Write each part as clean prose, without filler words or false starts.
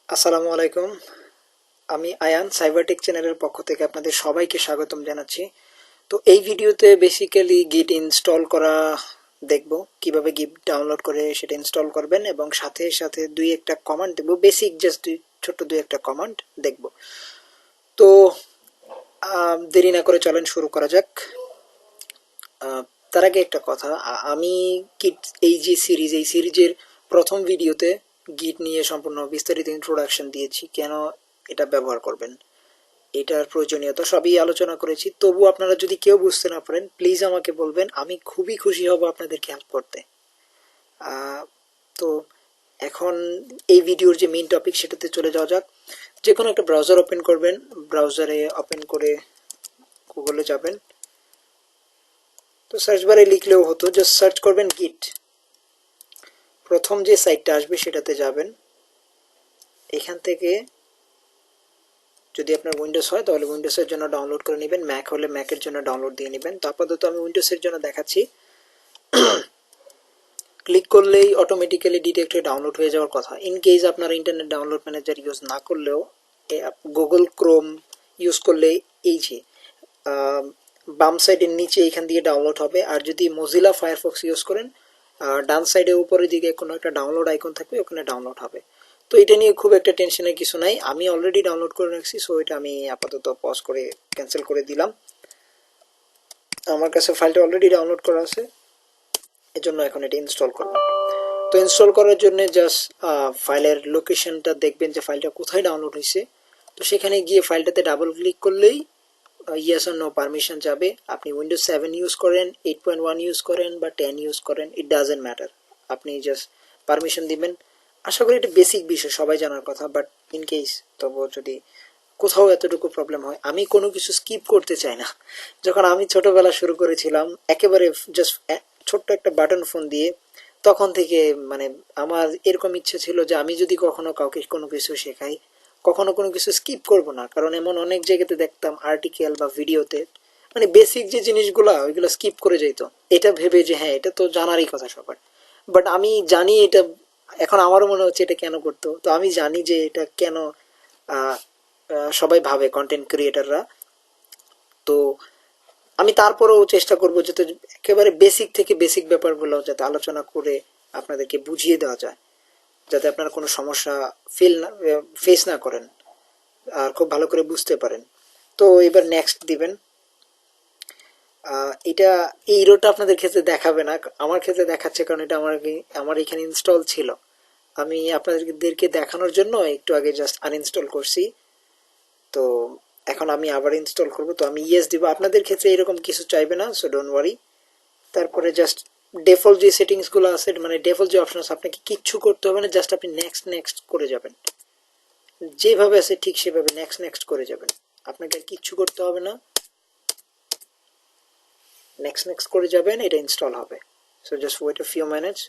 আসসালামু আলাইকুম। আমি আয়ান সাইবারটেক চ্যানেলের পক্ষ থেকে আপনাদের সবাইকে স্বাগতম জানাচ্ছি। তো এই ভিডিওতে বেসিক্যালি গিট ইনস্টল করা দেখব, কিভাবে গিট ডাউনলোড করে সেটা ইনস্টল করবেন এবং সাথে সাথে দুই একটা কমান্ড দেখব, বেসিক জাস্ট ছোট্ট দুই একটা কমান্ড দেখব। তো দেরি না করে চলেন শুরু করা যাক। তার আগে একটা কথা, আমি গিট এই সিরিজের প্রথম ভিডিওতে গিট নিয়ে সম্পূর্ণ বিস্তারিত ইন্ট্রোডাকশন দিয়েছি, কেন এটা ব্যবহার করবেন, এটার প্রয়োজনীয়তা সবই আলোচনা করেছি। তবু আপনারা যদি কেউ বুঝতে না পারেন প্লিজ আমাকে বলবেন, আমি খুবই খুশি হব আপনাদেরকে হেল্প করতে। তো এখন এই ভিডিওর যে মেইন টপিক সেটাতে চলে যাওয়া যাক। যে কোনো একটা ব্রাউজার ওপেন করবেন, ব্রাউজারে ওপেন করে গুগলে যাবেন। তো সার্চ বারে লিখলেও হতো, জাস্ট সার্চ করবেন গিট। প্রথম যে সাইটটা আসবে সেটাতে যাবেন। এখান থেকে যদি আপনার উইন্ডোজ হয় তাহলে উইন্ডোজের জন্য ডাউনলোড করে নেবেন, ম্যাক হলে ম্যাকের জন্য ডাউনলোড দিয়ে নেবেন। তো আপাতত আমি উইন্ডোজের জন্য দেখাচ্ছি। ক্লিক করলেই অটোমেটিক্যালি ডিরেক্টলি ডাউনলোড হয়ে যাওয়ার কথা। ইন কেস আপনারা ইন্টারনেট ডাউনলোড ম্যানেজার ইউজ না করলেও গুগল ক্রোম ইউজ করলে এই যে বাম সাইডের নিচে এখান দিয়ে ডাউনলোড হবে। আর যদি মোজিলা ফায়ারফক্স ইউজ করেন ডান সাইডে উপরের দিকে কোনো একটা ডাউনলোড আইকন থাকবে, ওখানে ডাউনলোড হবে। তো এটা নিয়ে খুব একটা টেনশনের কিছু নাই, আমি অলরেডি ডাউনলোড করে রাখছি। সো এটা আমি আপাতত পজ করে ক্যান্সেল করে দিলাম। আমার কাছে ফাইলটা অলরেডি ডাউনলোড করা আছে, এজন্য এখন এটা ইনস্টল করব। তো ইনস্টল করার জন্য জাস্ট ফাইলের লোকেশনটা দেখবেন যে ফাইলটা কোথায় ডাউনলোড হয়েছে। তো সেখানে গিয়ে ফাইলটাতে ডাবল ক্লিক করলেই ইয়েস আর নো পারমিশন যাবে। আপনি উইন্ডোজ 7 ইউজ করেন, 8.1 ইউজ করেন বা 10 ইউজ করেন, ইট ডাজেন্ট ম্যাটার, আপনি জাস্ট পারমিশন দিবেন। আশা করি এটা বেসিক বিষয়, সবাই জানার কথা, বাট ইন কেস তবু যদি কোথাও এতটুকু প্রবলেম হয়, আমি কোনো কিছু স্কিপ করতে চাই না। যখন আমি ছোটবেলা শুরু করেছিলাম একেবারে জাস্ট ছোট্ট একটা বাটন ফোন দিয়ে, তখন থেকে মানে আমার এরকম ইচ্ছা ছিল যে আমি যদি কখনো কাউকে কোনো কিছু শেখাই, কখনো কোনো কিছু স্কিপ করব না। কারণ এমন অনেক জায়গাতে দেখতাম আর্টিকেল বা ভিডিওতে মানে বেসিক যে জিনিসগুলো ওইগুলো স্কিপ করে যেত, এটা ভেবে যে হ্যাঁ এটা তো জানারই কথা সবার। বাট আমি জানি এটা, এখন আমারও মনে হচ্ছে এটা কেন করতো। তো আমি জানি যে এটা কেন সবাই ভাবে কন্টেন্ট ক্রিয়েটাররা। তো আমি তারপরেও চেষ্টা করব যাতে একেবারে বেসিক থেকে বেসিক ব্যাপারগুলো যাতে আলোচনা করে আপনাদেরকে বুঝিয়ে দেওয়া যায়, যাতে আপনারা কোনো সমস্যা ফেস না করেন আর খুব ভালো করে বুঝতে পারেন। তো এবার নেক্সট দিবেন। এটা এই ইরোটা আপনাদের ক্ষেত্রে দেখাবে না, আমার ক্ষেত্রে দেখাচ্ছে, কারণ এটা আমার এখানে ইনস্টল ছিল। আমি আপনাদেরকে দেখানোর জন্য একটু আগে জাস্ট আনইনস্টল করছি। তো এখন আমি আবার ইনস্টল করব। তো আমি ইয়েস দিব, আপনাদের ক্ষেত্রে এরকম কিছু চাইবে না, সো ডোন্ট ওয়ারি। তারপরে জাস্ট ডিফল্ট যে সেটিংসগুলো আছে, মানে ডিফল্ট যে অপশন আছে, আপনাকে কিচ্ছু করতে হবে না, জাস্ট আপনি নেক্সট নেক্সট করে যাবেন। যেভাবে আছে ঠিক সেভাবে নেক্সট নেক্সট করে যাবেন, আপনাকে আর কিচ্ছু করতে হবে না, নেক্সট নেক্সট করে যাবেন, এটা ইনস্টল হবে। So just wait a few minutes.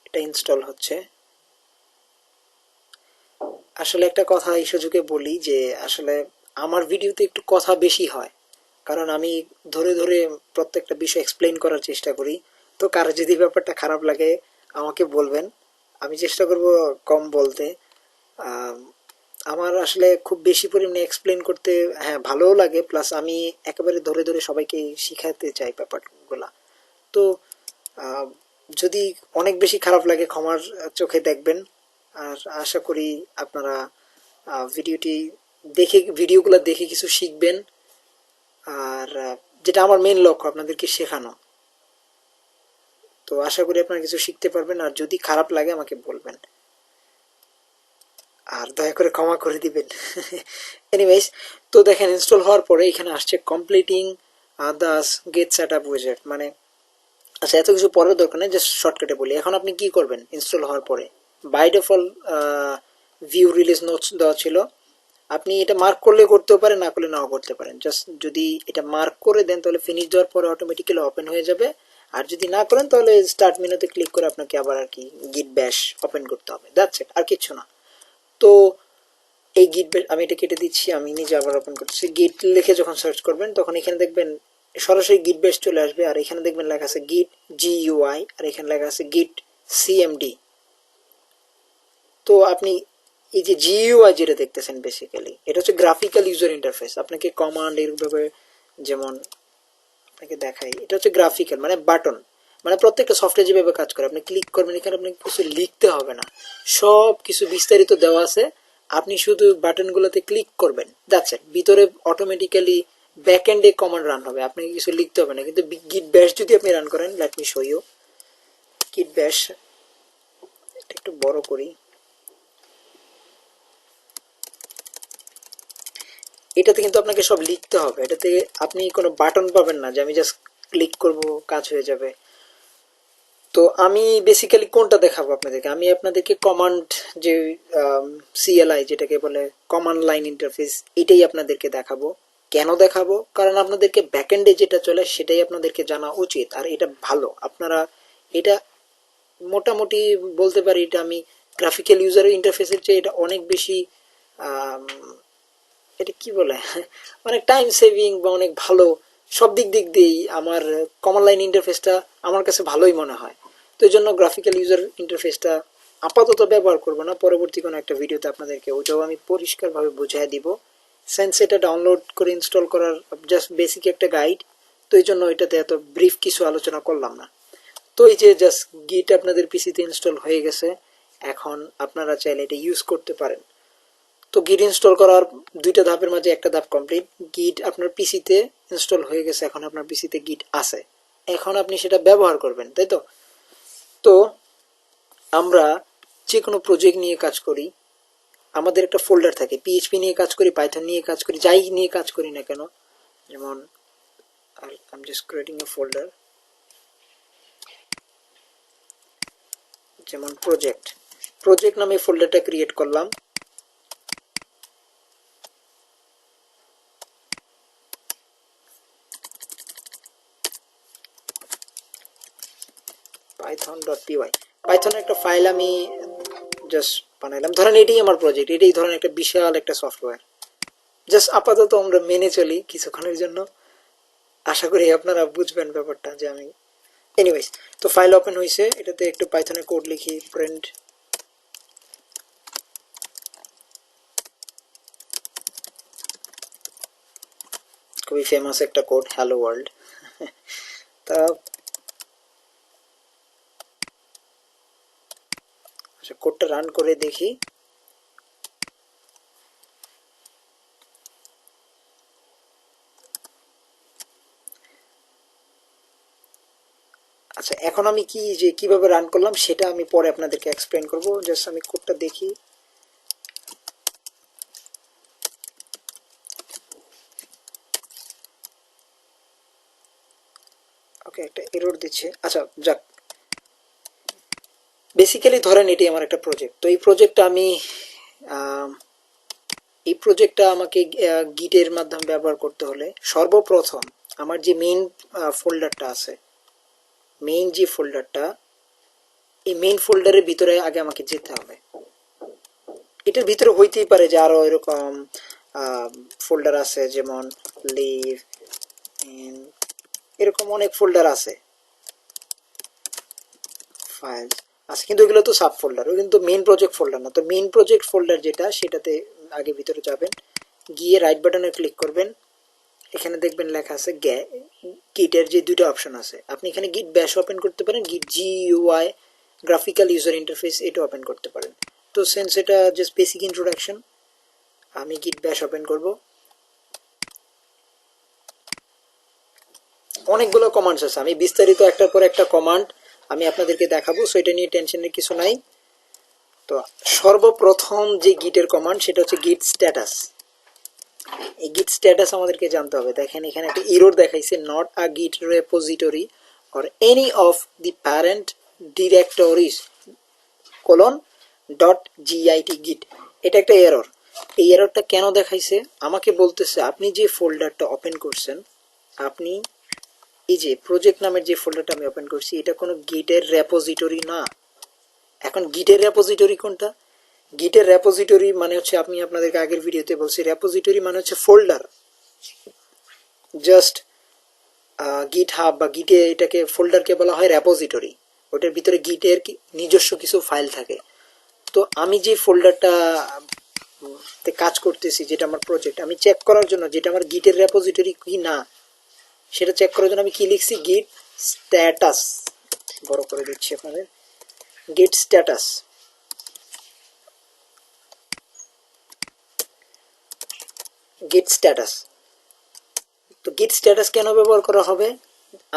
এটা ইনস্টল হচ্ছে। আসলে একটা কথা এই সুযোগে বলি যে আসলে আমার ভিডিওতে একটু কথা বেশি হয়, কারণ আমি ধরে ধরে প্রত্যেকটা বিষয় এক্সপ্লেইন করার চেষ্টা করি। তো কারো যদি ব্যাপারটা খারাপ লাগে আমাকে বলবেন, আমি চেষ্টা করব কম বলতে। আম, আমার আসলে খুব বেশি পরিমাণে এক্সপ্লেইন করতে হ্যাঁ ভালোও লাগে, প্লাস আমি একেবারে ধরে ধরে সবাইকে শিখাতে চাই ব্যাপারগুলা। তো আহ, যদি অনেক বেশি খারাপ লাগে ক্ষমার চোখে দেখবেন। আর আশা করি আপনারা ভিডিওগুলো দেখে কিছু শিখবেন। আর যেটা আমার মেন লক্ষ্য আপনাদেরকে শেখানো, তো আশা করি আপনারা কিছু শিখতে পারবেন। আর যদি খারাপ লাগে আমাকে বলবেন, আর দয়া করে ক্ষমা করে দিবেন। এনিওয়েজ, তো দেখেন ইনস্টল হওয়ার পরে এখানে আসছে completing this get set up উইজেট। মানে আচ্ছা, এত কিছু পরের দরকার নেই, জাস্ট শর্টকাটে বলি। এখন আপনি কি করবেন ইনস্টল হওয়ার পরে, by default view release notes দেওয়া ছিল। আপনি এটা মার্ক করলে করতেও পারেন, না করলে নাও করতে পারেন। জাস্ট যদি এটা মার্ক করে দেন তাহলে ফিনিশ দেওয়ার পরে অটোমেটিক্যালি ওপেন হয়ে যাবে। আর যদি না করেন তাহলে স্টার্ট মেনুতে ক্লিক করে আপনাকে আবার আর কি গিট ব্যাশ ওপেন করতে হবে, দ্যাটস ইট, আর কিচ্ছু না। তো এই গিট বেশ, আমি এটা কেটে দিচ্ছি, আমি নিজে আবার ওপেন করতেছি। গিট লিখে যখন সার্চ করবেন তখন এখানে দেখবেন সরাসরি গিট বেশ চলে আসবে, আর এখানে দেখবেন লেখা আছে গিট GUI, আর এখানে লেখা আছে গিট CMD। তো আপনি এই যে GUI যেটা দেখতেছেন বেসিক্যালি এটা হচ্ছে গ্রাফিক্যাল ইউজার ইন্টারফেস। আপনাকে কমান্ড এইভাবে, যেমন আপনাকে দেখাই, এটা হচ্ছে গ্রাফিক্যাল মানে বাটন, মানে প্রত্যেকটা সফটওয়্যার যেভাবে কাজ করে আপনি ক্লিক করবেন, এখানে আপনাকে কিছু লিখতে হবে না, সব কিছু বিস্তারিত দেওয়া আছে, আপনি শুধু বাটনগুলোতে ক্লিক করবেন, দ্যাটস ইট। ভিতরে অটোমেটিক্যালি ব্যাকএন্ডে কমান্ড রান হবে, আপনাকে কিছু লিখতে হবে না। কিন্তু গিট ব্যাশ যদি আপনি রান করেন, লেট মি শো ইউ গিট ব্যাশ, এটা একটু বড় করি, এটাতে কিন্তু আপনাকে সব লিখতে হবে, এটাতে আপনি কোনো বাটন পাবেন না যে আমি জাস্ট ক্লিক করব কাজ হয়ে যাবে। তো আমি বেসিক্যালি কোনটা দেখাবো আপনাদেরকে, আমি আপনাদেরকে কমান্ড যে CLI যেটাকে বলে কমান্ড লাইন ইন্টারফেস, এটাই আপনাদেরকে দেখাবো। কেন দেখাবো? কারণ আপনাদেরকে ব্যাকএন্ডে যেটা চলে সেটাই আপনাদেরকে জানা উচিত, আর এটা ভালো। আপনারা এটা মোটামুটি বলতে পারি এটা আমি গ্রাফিক্যাল ইউজার ইন্টারফেসের চেয়ে এটা অনেক বেশি এটা কি বলে অনেক টাইম সেভিং বা অনেক ভালো, সব দিক দিয়েই আমার কমন লাইন ইন্টারফেসটা আমার কাছে ভালোই মনে হয়। তো এই জন্য গ্রাফিক্যাল ইউজার ইন্টারফেসটা আপাতত ব্যবহার করবো না, পরবর্তী কোনো একটা ভিডিওতে আপনাদেরকে ওটাও আমি পরিষ্কারভাবে বুঝিয়ে দিব। সেন্স এটা ডাউনলোড করে ইনস্টল করার জাস্ট বেসিক একটা গাইড, তো এই জন্য এটাতে এত ব্রিফ কিছু আলোচনা করলাম না। তো এই যে জাস্ট গিট আপনাদের পিসিতে ইনস্টল হয়ে গেছে, এখন আপনারা চাইলে এটা ইউজ করতে পারেন। তো গিট ইনস্টল করার দুইটা ধাপের মাঝে একটা ধাপ কমপ্লিট, গিট আপনার পিসিতে ইনস্টল হয়ে গেছে, এখন আপনার পিসিতে গিট আছে, এখন আপনি সেটা ব্যবহার করবেন, তাই তো? তো আমরা যে কোনো প্রজেক্ট নিয়ে কাজ করি, আমাদের একটা ফোল্ডার থাকে, PHP নিয়ে কাজ করি, পাইথন নিয়ে কাজ করি, যাই নিয়ে কাজ করি না কেন, যেমন I'm just creating a folder, যেমন প্রজেক্ট নামে ফোল্ডারটা ক্রিয়েট করলাম। python.py, পাইথনের একটা ফাইল আমি জাস্ট বানাইলাম, ধরেন এটাই আমার প্রজেক্ট, এটাই ধরেন একটা বিশাল একটা সফটওয়্যার। জাস্ট আপাতত আমরা মেনে চলি কিছুক্ষণের জন্য, আশা করি আপনারা বুঝবেন ব্যাপারটা যে আমি এনিওয়েজ। তো ফাইল ওপেন হয়েছে, এটাতে একটু পাইথনে কোড লিখি, প্রিন্ট খুবই ফেমাস একটা কোড, হ্যালো ওয়ার্ল্ড। তা আচ্ছা, কোডটা রান করে দেখি। আচ্ছা, এখন আমি কি যে কিভাবে রান করলাম সেটা আমি পরে আপনাদেরকে এক্সপ্লেন করব, জাস্ট আমি কোডটা দেখি। ওকে, একটা এরর দিচ্ছে। আচ্ছা যাক, বেসিক্যালি ধরেন এটি আমার একটা প্রজেক্ট, তো এই প্রজেক্টটা আমাকে গিটের মাধ্যমে ব্যবহার করতে হলে সর্বপ্রথম আমার যে মেইন ফোল্ডারটা আছে, মেইন যে ফোল্ডারটা, এই মেইন ফোল্ডারের ভিতরে আগে আমাকে যেতে হবে। এটার ভিতরে হইতেই পারে যে আরো এরকম ফোল্ডার আছে, যেমন লিভ, এরকম অনেক ফোল্ডার আছে, ফাইল আছে, কিন্তু এগুলো তো সাব ফোল্ডার, কিন্তু মেইন প্রজেক্ট ফোল্ডার না। তো মেইন প্রজেক্ট ফোল্ডার যেটা, সেটাতে আগে ভিতরে যাবেন, গিয়ে রাইট বাটনে ক্লিক করবেন, এখানে দেখবেন লেখা আছে গিটের যে দুটো অপশন আছে, আপনি এখানে গিট ব্যাশ ওপেন করতে পারেন, গিট GUI গ্রাফিক্যাল ইউজার ইন্টারফেস এটা ওপেন করতে পারেন। তো সিন্স এটা জাস্ট বেসিক ইন্ট্রোডাকশন, আমি গিট ব্যাশ ওপেন করব। অনেকগুলো কমান্ডস আছে, আমি বিস্তারিত একটার পর একটা কমান্ড আমি আপনাদেরকে দেখাবো, সো এটা নিয়ে টেনশনের কিছু নাই। তো সর্বপ্রথম যে গিটের কমান্ড সেটা হচ্ছে গিট স্ট্যাটাস। এই গিট স্ট্যাটাস আমাদেরকে জানতে হবে। দেখেন এখানে একটা এরর দেখাইছে, নট আ গিট repository or any of the parent directories .git গিট, এটা একটা এরর। এই এররটা কেন দেখাইছে? আমাকে বলতেছে আপনি যে ফোল্ডারটা ওপেন করছেন, আপনি এই যে প্রজেক্ট নামের যে ফোল্ডারটা আমি ওপেন করছি, এটা কোনো গিটের রেপোজিটরি না। এখন গিটের রেপোজিটরি কোনটা? গিটের রেপোজিটরি মানে হচ্ছে, আমি আপনাদেরকে আগের ভিডিওতে বলছি, রেপোজিটরি মানে হচ্ছে ফোল্ডার। জাস্ট গিট হাব বা গিটে এটাকে ফোল্ডারকে বলা হয় রেপোজিটরি। ওটার ভিতরে গিটের নিজস্ব কিছু ফাইল থাকে। তো আমি যে ফোল্ডারটা তে কাজ করতেছি, যেটা আমার প্রজেক্ট, আমি চেক করার জন্য যেটা আমার গিটের রেপোজিটরি কি না সেটা চেক করার জন্য আমি কি লিখছি, গিট স্ট্যাটাস। বড় করে দিচ্ছি আপনাদের, গিট স্ট্যাটাস। গিট স্ট্যাটাস। তো গিট স্ট্যাটাস কেন ব্যবহার করা হবে,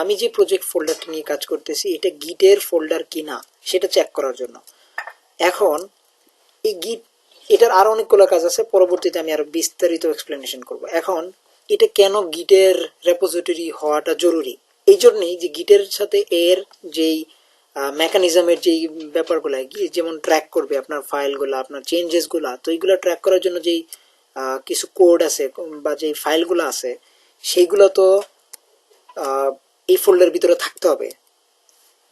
আমি যে প্রজেক্ট ফোল্ডারটা নিয়ে কাজ করতেছি এটা গিটের ফোল্ডার কিনা সেটা চেক করার জন্য। এখন এই গিট, এটার আরো অনেকগুলো কাজ আছে, পরবর্তীতে আমি আরো বিস্তারিত এক্সপ্লেনেশন করব। এখন এটা কেন গিটের রেপোজিটরি হওয়াটা জরুরি, এই জন্যই যে গিটের সাথে এর যেই মেকানিজমের যেই ব্যাপারগুলো, যেমন ট্র্যাক করবে আপনার ফাইলগুলো, আপনার চেঞ্জেসগুলো, তো এইগুলো ট্র্যাক করার জন্য যেই কিছু কোড আছে বা যেই ফাইলগুলো আছে সেইগুলো তো এই ফোল্ডারের ভিতরে থাকতে হবে,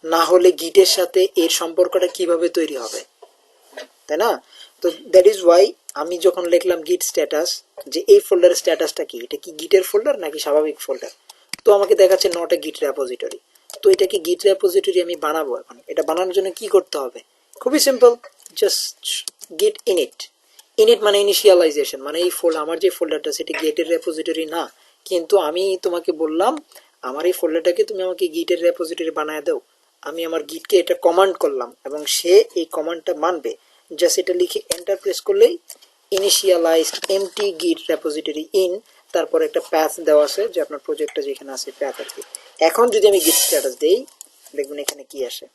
না হলে গিটের সাথে এর সম্পর্কটা কিভাবে তৈরি হবে, তাই না? তো দ্যাট ইজ ওয়াই আমি যখন লিখলাম গিট স্ট্যাটাস, যে এই ফোল্ডারের স্ট্যাটাসটা কি, এটা কি গিটের ফোল্ডার নাকি স্বাভাবিক ফোল্ডার, তো আমাকে দেখাচ্ছে নট এ গিট রেপোজিটরি। তো এটাকে গিট রেপোজিটরি আমি বানাবো। এখন এটা বানানোর জন্য কি করতে হবে, খুবই সিম্পল, জাস্ট গিট ইনিট। ইনিট মানে ইনিশিয়ালাইজেশন, মানে এই আমার যে ফোল্ডারটা সেটা গিটের রেপোজিটরি না, কিন্তু আমি তোমাকে বললাম আমার এই ফোল্ডারটাকে তুমি আমাকে গিটের রেপোজিটরি বানায় দাও। আমি আমার গিটকে এটা কমান্ড করলাম এবং সে এই কমান্ডটা মানবে। জাস্ট এটা লিখে এন্টার প্রেস করলেই ইনিশিয়ালাইজড এমটি গিট রেপোজিটরি ইন, তারপর একটা প্যাথ দেওয়া আছে যে আপনার প্রজেক্টটা যেখানে আছে প্যাথ আর কি। এখন যদি আমি গিট স্ট্যাটাস দেই, দেখবেন এখানে কি আসে,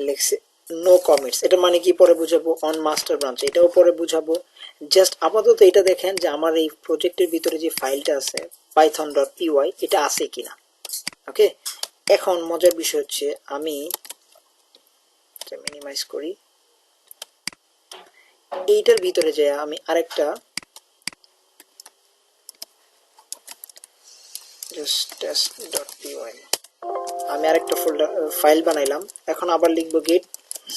লেখছে নো কমিটস। এটা মানে কি পরে বুঝাবো, অন মাস্টার ব্রাঞ্চ এটাও পরে বুঝাবো। জাস্ট আপাতত এটা দেখেন যে আমার এই প্রজেক্টের ভিতরে যে ফাইলটা আছে python.py এটা আছে কিনা। ওকে, এখন মজার বিষয় হচ্ছে আমি মিনিমাইজ করি, এইটার ভিতরে যে আমি আরেকটা আমি আরেকটা ফোল্ডার ফাইল বানাইলাম। এখন আবার লিখবো গিট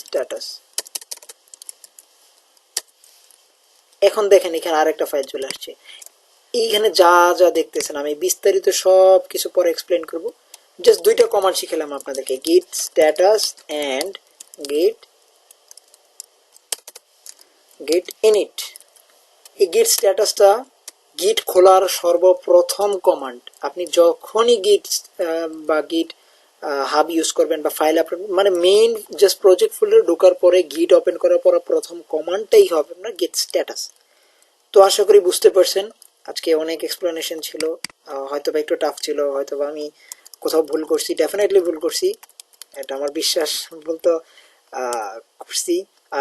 স্ট্যাটাস। এখন দেখেন এখানে আরেকটা ফাইল চলে আসছে। এইখানে যা যা দেখতেছেন আমি বিস্তারিত সব কিছু পরে এক্সপ্লেন করব। জাস্ট দুইটা কমান্ড শিখালাম আপনাদেরকে, গিট স্ট্যাটাস এন্ড গিট ইনিট। এই গিট স্ট্যাটাসটা গিট খোলার সর্বপ্রথম কমান্ড। আপনি যখনই গিট বা গিট হাব ইউজ করবেন বা ফাইল আপলোড, মানে মেইন জাস্ট প্রজেক্ট ফোল্ডার ঢোকার পরে গিট ওপেন করার পর প্রথম কমান্ডটাই হবে আপনার গিট স্ট্যাটাস। তো আশা করি বুঝতে পারছেন। আজকে অনেক এক্সপ্লেনেশন ছিল, হয়তো বা একটু টাফ ছিল, হয়তো বা আমি কোথাও ভুল করছি, ডেফিনেটলি ভুল করছি, এটা আমার বিশ্বাস, বলতে করছি।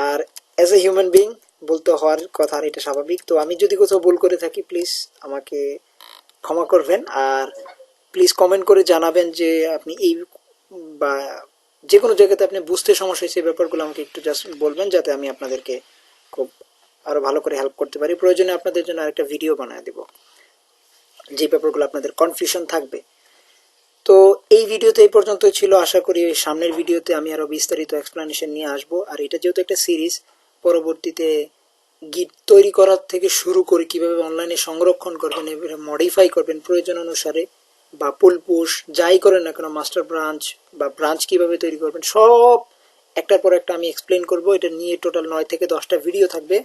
আর অ্যাজ এ হিউম্যান বিং বলতে হওয়ার কথা, আর এটা স্বাভাবিক। তো আমি যদি কোথাও ভুল করে থাকি প্লিজ আমাকে ক্ষমা করবেন, আর প্লিজ কমেন্ট করে জানাবেন যে আপনি এই বা যে কোনো জায়গাতে আপনি বুঝতে সমস্যা হয়েছে, এই ব্যাপারগুলো আমাকে একটু জাস্ট বলবেন, যাতে আমি আপনাদেরকে খুব আরো ভালো করে হেল্প করতে পারি। প্রয়োজনে আপনাদের জন্য আরেকটা ভিডিও বানিয়ে দেব যে ব্যাপারগুলো আপনাদের কনফিউশন থাকবে। তো এই ভিডিওতে এই পর্যন্তই ছিল। আশা করি সামনের ভিডিওতে আমি আরো বিস্তারিত এক্সপ্লেনেশন নিয়ে আসবো। আর এটা যেহেতু একটা সিরিজ, পরবর্তীতে গিট তৈরি করার থেকে শুরু করে কিভাবে অনলাইনে সংরক্ষণ করবেন, এবারে মডিফাই করবেন প্রয়োজন অনুসারে, বা পুল পুশ যাই করেন না কেন, মাস্টার ব্রাঞ্চ বা ব্রাঞ্চ কিভাবে তৈরি করবেন, সব একটার পর একটা আমি এক্সপ্লেন করব। এটা নিয়ে টোটাল 9 থেকে 10টা ভিডিও থাকবে।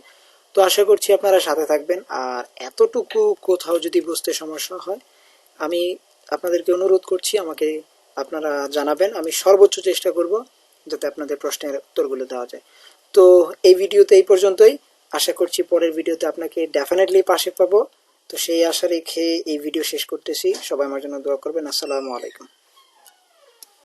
তো আশা করছি আপনারা সাথে থাকবেন। আর এতটুকু কোথাও যদি বুঝতে সমস্যা হয়, আমি আপনাদেরকে অনুরোধ করছি আমাকে আপনারা জানাবেন, আমি সর্বোচ্চ চেষ্টা করব যাতে আপনাদের প্রশ্নের উত্তরগুলো দেওয়া যায়। তো এই ভিডিওতে এই পর্যন্তই। আশা করছি পরের ভিডিওতে আপনাকে ডেফিনেটলি পাশে পাবো। তো সেই আশা রেখে এই ভিডিও শেষ করতেছি। সবাই আমার জন্য দোয়া করবেন। আসসালামু আলাইকুম।